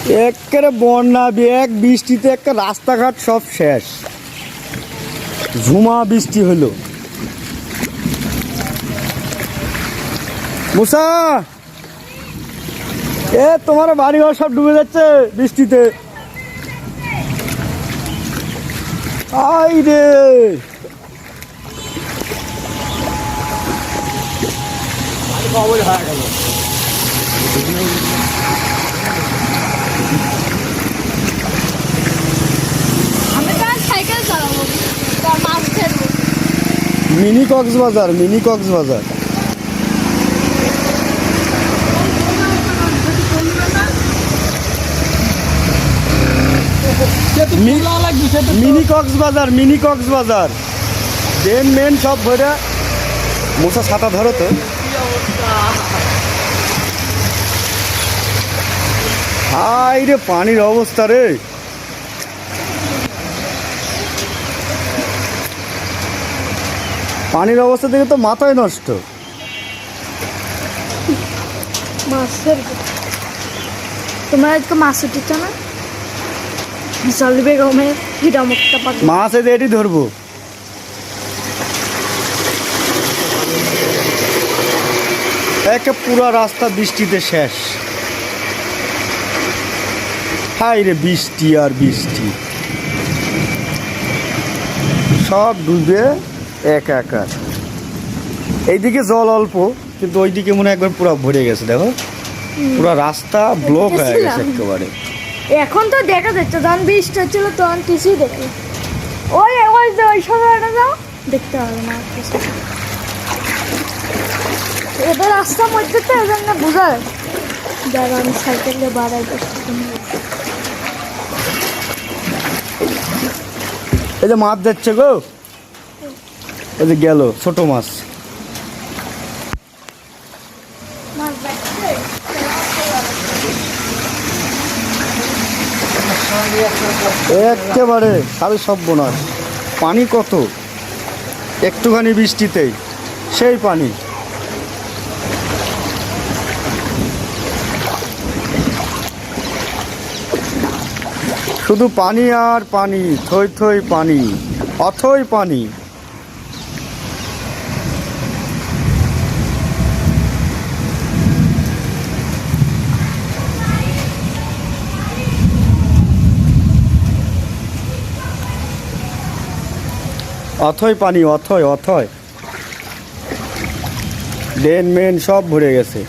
একেবারে বন্যা এক বৃষ্টিতে একটা রাস্তাঘাট সব শেষ, ঝুমা বৃষ্টি হলো। মুসা, তোমার বাড়িঘর সব ডুবে যাচ্ছে বৃষ্টিতে। আই রে, mini Cox's Bazar, mini Cox's Bazar. Mini Cox's Bazar, mini Cox's Bazar. ডেন মেন সব ভরে। মোছা ছাতা ধরো তো। হাই রে, পানির অবস্থা রে। পানির অবস্থা দেখে তো মাথায় নষ্ট। তোমরা আজকে মাছ উঠিচ্ছ না? মাছ এটি ধরবো। একে পুরা রাস্তা বৃষ্টিতে শেষ। হাই রে, বৃষ্টি আর বৃষ্টি, সব ডুবে একাকার। এইদিকে জল অল্প, কিন্তু ওইদিকে মনে হয় একবার পুরো ভরে গেছে। দেখো, পুরা রাস্তা ব্লক হয়ে গেছে একেবারে। এখন তো দেখা যাচ্ছে, যখন বৃষ্টি হচ্ছিল তখন কিছুই দেখি। ওই ওই যে ওই সময়টা যাও, দেখতে হবে না। এবার রাস্তার মধ্যে তো এই জন্য বোঝা যায়। যারা আমি সাইকেলে বাড়াই এই যে মাছ যাচ্ছে গো, এই যে গেল ছোট মাছ। একেবারে খালি সব বোনাস। পানি কত, একটুখানি বৃষ্টিতেই সেই পানি। শুধু পানি আর পানি, থই থই পানি, অথই পানি। অথই পানি, অথই অথই। ড্রেন মেন সব ভরে গেছে।